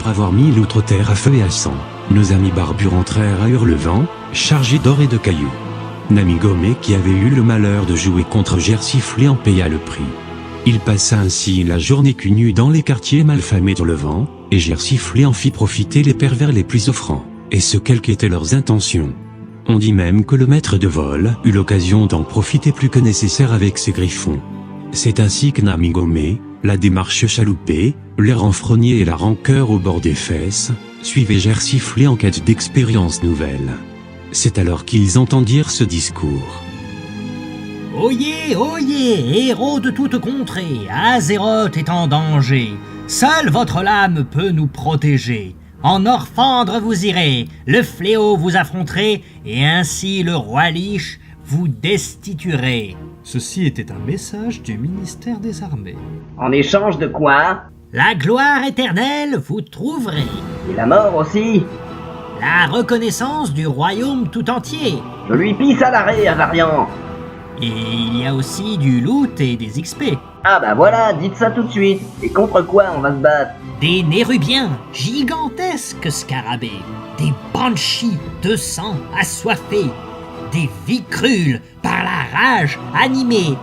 Après avoir mis l'outre-terre à feu et à sang, nos amis barbus rentrèrent à Hurlevent, chargés d'or et de cailloux. Namigomé, qui avait eu le malheur de jouer contre Gersiflé, en paya le prix. Il passa ainsi la journée cul nu dans les quartiers malfamés d'Hurlevent, et Gersiflé en fit profiter les pervers les plus offrants, et ce quelles qu'étaient leurs intentions. On dit même que le maître de vol eut l'occasion d'en profiter plus que nécessaire avec ses griffons. C'est ainsi que Namigomé, la démarche chaloupée, l'air renfrogné et la rancœur au bord des fesses, suivaient Gersiflé en quête d'expériences nouvelles. C'est alors qu'ils entendirent ce discours. Oyez, oyez, héros de toute contrée, Azeroth est en danger. Seule votre lame peut nous protéger. En Orphandre vous irez, le fléau vous affronterez, et ainsi le roi Lich vous destituerez. Ceci était un message du ministère des Armées. En échange de quoi? La gloire éternelle vous trouverez. Et la mort aussi? La reconnaissance du royaume tout entier. Je lui pisse à l'arrêt, Avarian. Et il y a aussi du loot et des XP. Ah bah voilà, dites ça tout de suite. Et contre quoi on va se battre? Des Nérubiens, gigantesques scarabées. Des Banshees de sang assoiffés. Des Vicrules par la rage animés.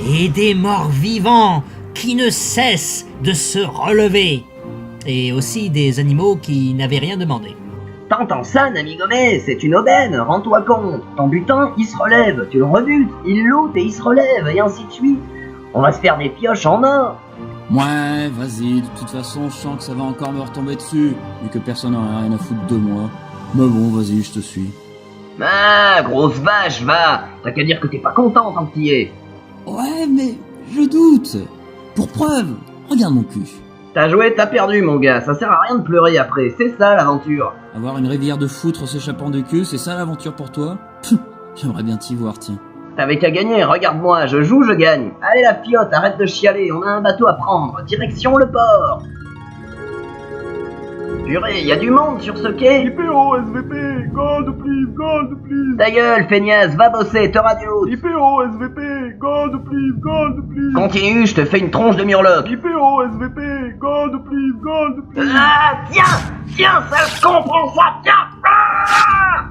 Et des morts vivants qui ne cessent de se relever. Et aussi des animaux qui n'avaient rien demandé. T'entends ça, Namigomé? C'est une aubaine, rends-toi compte. Ton butin, il se relève, tu le rebutes, il loot et il se relève, et ainsi de suite. On va se faire des pioches en or. Ouais, vas-y, de toute façon, je sens que ça va encore me retomber dessus, vu que personne n'en a rien à foutre de moi. Mais bon, vas-y, je te suis. Ah, grosse vache, va. T'as qu'à dire que t'es pas content tant que t'y es. Ouais, mais je doute. Pour preuve, regarde mon cul. T'as joué, t'as perdu, mon gars. Ça sert à rien de pleurer après, c'est ça l'aventure. Avoir une rivière de foutre s'échappant du cul, c'est ça l'aventure pour toi? J'aimerais bien t'y voir, tiens. T'avais qu'à gagner, regarde-moi, je joue, je gagne. Allez la fiotte, arrête de chialer, on a un bateau à prendre, direction le port. Purée, y a du monde sur ce quai. IPO, SVP, gold please. Ta gueule, feignasse, va bosser, t'auras du loot. IPO, SVP, gold please. Continue, je te fais une tronche de murloc. IPO, SVP, gold please. Ah, tiens, ça comprend ça, tiens. Ah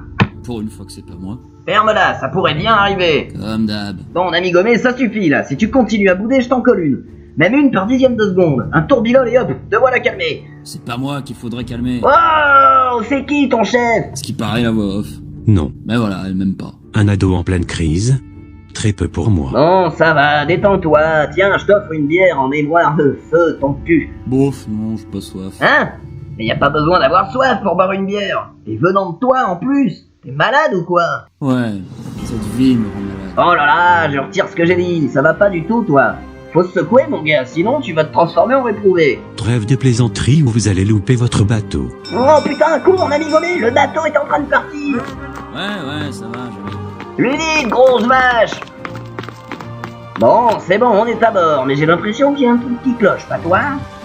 Pour une fois que c'est pas moi. Ferme-la, ça pourrait bien arriver. Comme d'hab. Bon, Namigomé, ça suffit là, si tu continues à bouder, je t'en colle une. Même une par dixième de seconde. Un tourbillon et hop, te voilà calmé. C'est pas moi qu'il faudrait calmer. Oh, c'est qui ton chef? Ce qui paraît la voix off. Non. Mais voilà, elle m'aime pas. Un ado en pleine crise? Très peu pour moi. Bon, ça va, détends-toi. Tiens, je t'offre une bière en mémoire de feu ton cul. Bof, non, j'ai pas soif. Hein? Mais y a pas besoin d'avoir soif pour boire une bière. Et venant de toi en plus. T'es malade ou quoi? Ouais, cette vie me rend malade. Oh là là, je retire ce que j'ai dit. Ça va pas du tout, toi. Faut se secouer, mon gars, sinon tu vas te transformer en réprouvé. Trêve de plaisanterie ou vous allez louper votre bateau. Oh putain, cours, Namigomé, le bateau est en train de partir. Ouais, ça va, je vais. Lui vite, grosse vache. Bon, c'est bon, on est à bord, mais j'ai l'impression qu'il y a un truc qui cloche, pas toi?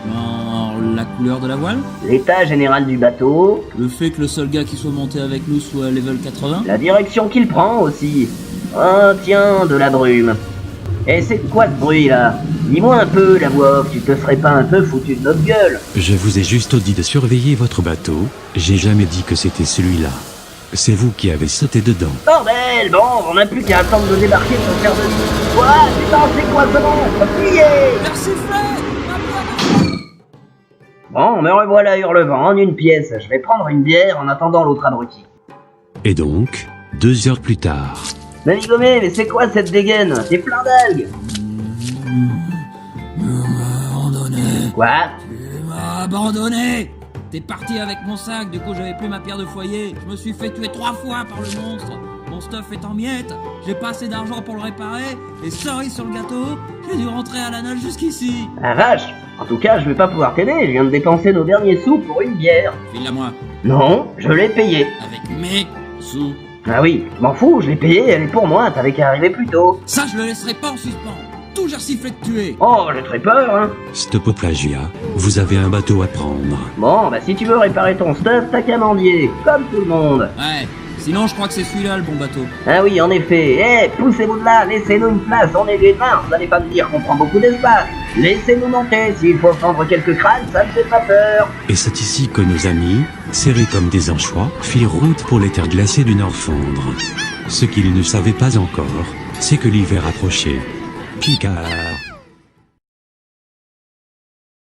Non, la couleur de la voile? L'état général du bateau. Le fait que le seul gars qui soit monté avec nous soit level 80? La direction qu'il prend aussi. Oh tiens, de la brume. Et c'est quoi ce bruit là? Dis-moi un peu, la voix off, tu te serais pas un peu foutu de notre gueule? Je vous ai juste dit de surveiller votre bateau, j'ai jamais dit que c'était celui-là. C'est vous qui avez sauté dedans. Bordel, bon, on n'a plus qu'à attendre de débarquer pour faire de vie. Quoi? Putain, c'est quoi ce nom? Appuyez! Merci Fred! Bon, me revoilà à Hurlevent en une pièce. Je vais prendre une bière en attendant l'autre abruti. Et donc, 2 heures plus tard... Namigomé, mais c'est quoi cette dégaine? T'es plein d'algues! Abandonné. Quoi? Tu m'as abandonné. T'es parti avec mon sac, du coup j'avais plus ma pierre de foyer. Je me suis fait tuer 3 fois par le monstre. Mon stuff est en miettes. J'ai pas assez d'argent pour le réparer. Et sorry sur le gâteau, j'ai dû rentrer à la nage jusqu'ici. La vache! En tout cas, je vais pas pouvoir t'aider. Je viens de dépenser nos derniers sous pour une bière. File-la moi. Non, je l'ai payée. Avec mes sous. Ah oui, je m'en fous, je l'ai payée, elle est pour moi, t'avais qu'à arriver plus tôt. Ça, je le laisserai pas en suspens. Tout Gersiflé de tuer. Oh, j'ai très peur, hein. Stop au plagiat, vous avez un bateau à prendre. Bon, bah si tu veux réparer ton stuff, t'as qu'à mendier, comme tout le monde. Ouais, Sinon, je crois que c'est celui-là le bon bateau. Ah oui, en effet. Poussez-vous de là, laissez-nous une place, on est des nains. Vous allez pas me dire qu'on prend beaucoup d'espace. Laissez-nous monter, s'il faut fendre quelques crânes, ça ne fait pas peur. Et c'est ici que nos amis, serrés comme des anchois, firent route pour les terres glacées du Nord fondre. Ce qu'ils ne savaient pas encore, c'est que l'hiver approchait. Picard.